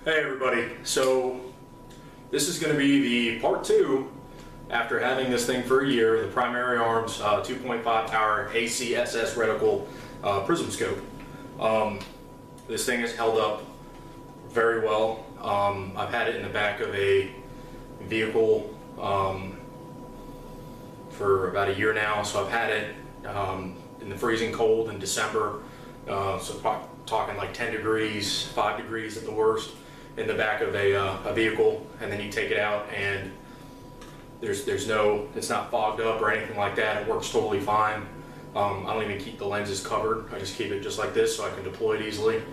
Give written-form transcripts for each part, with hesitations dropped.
Hey everybody, so this is going to be the part 2 after having this thing for a year, the Primary Arms 2.5 power Acss reticle prism scope. This thing has held up very well. I've had it in the back of a vehicle for about a year now, so I've had it in the freezing cold in December, so talking like 10 degrees, 5 degrees at the worst, in the back of a vehicle, and then you take it out and there's no, it's not fogged up or anything like that. It works totally fine. I don't even keep the lenses covered. I just keep it just like this so I can deploy it easily.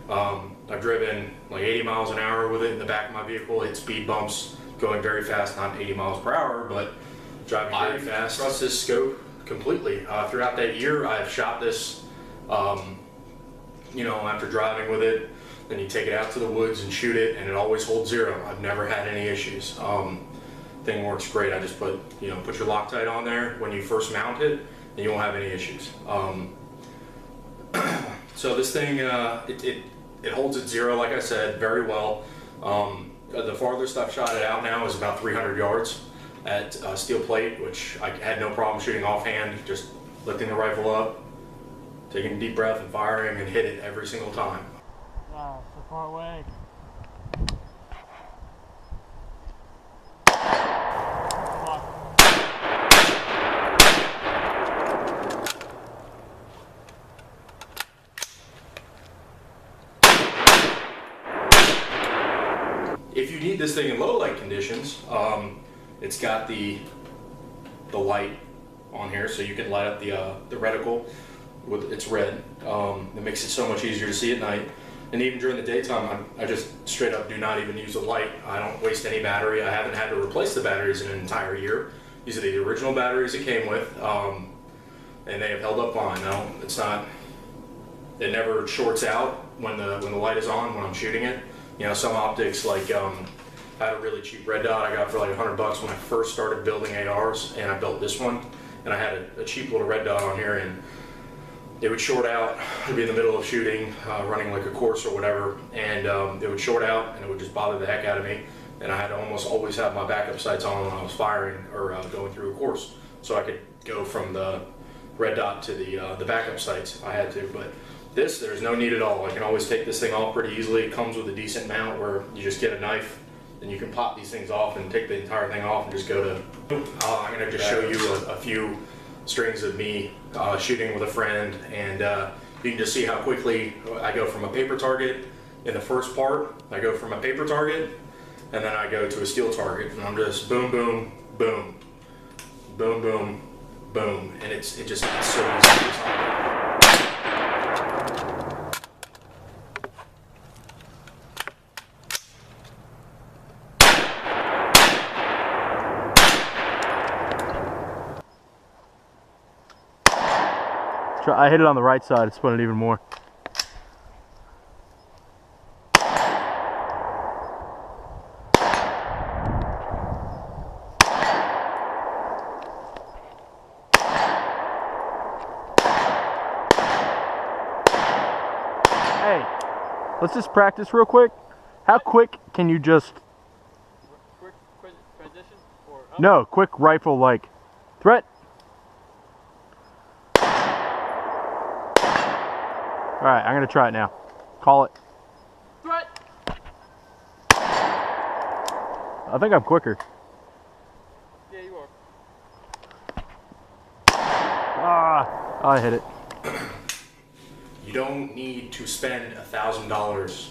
I've driven like 80 miles an hour with it in the back of my vehicle, hit speed bumps, going very fast, not 80 miles per hour, but driving very fast. I trust this scope completely. Throughout that year, I've shot this, you know, after driving with it. Then you take it out to the woods and shoot it, and it always holds zero. I've never had any issues. Thing works great. I just put your Loctite on there when you first mount it, and you won't have any issues. So this thing, it holds at zero, like I said, very well. The farthest I've shot it out now is about 300 yards at steel plate, which I had no problem shooting offhand, just lifting the rifle up, taking a deep breath and firing, and hit it every single time. So far away. If you need this thing in low light conditions, it's got the light on here, so you can light up the reticle with its red. It makes it so much easier to see at night. And even during the daytime, I just straight up do not even use the light. I don't waste any battery. I haven't had to replace the batteries in an entire year. These are the original batteries it came with, and they have held up fine. No, it's not. It never shorts out when the light is on when I'm shooting it. You know, some optics, like I had a really cheap red dot I got for like $100 when I first started building ARs, and I built this one, and I had a cheap little red dot on here, and it would short out. I'd be in the middle of shooting, running like a course or whatever, and it would short out, and it would just bother the heck out of me. And I had to almost always have my backup sights on when I was firing or going through a course, so I could go from the red dot to the backup sights. I had to, but there's no need at all. I can always take this thing off pretty easily. It comes with a decent mount where you just get a knife, and you can pop these things off and take the entire thing off and just go to. I'm gonna just show you a few strings of me shooting with a friend, and you can just see how quickly I go from a paper target. In the first part, I go from a paper target, and then I go to a steel target, and I'm just boom, boom, boom, boom, boom, boom, and it's so easy. I hit it on the right side, it spun it even more. Hey, let's just practice real quick. How quick can you just... Quick transition? Or up? No, quick rifle like threat. Alright, I'm going to try it now. Call it. Threat! I think I'm quicker. Yeah, you are. Ah, I hit it. You don't need to spend $1,000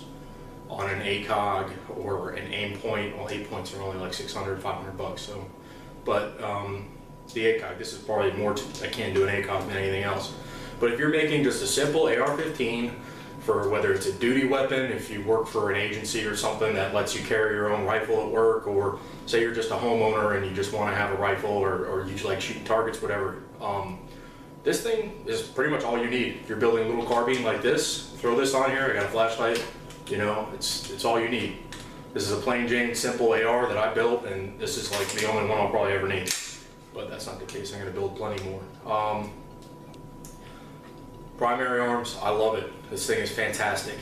on an ACOG or an aim point. Well, 8 points are only like 600, 500 bucks. So, but the ACOG, this is probably more akin to an ACOG than anything else. But if you're making just a simple AR-15 for whether it's a duty weapon, if you work for an agency or something that lets you carry your own rifle at work, or say you're just a homeowner and you just want to have a rifle, or you like shooting targets, whatever, this thing is pretty much all you need. If you're building a little carbine like this, throw this on here, I got a flashlight, you know, it's all you need. This is a plain Jane simple AR that I built, and this is like the only one I'll probably ever need. But that's not the case, I'm going to build plenty more. Primary Arms, I love it. This thing is fantastic.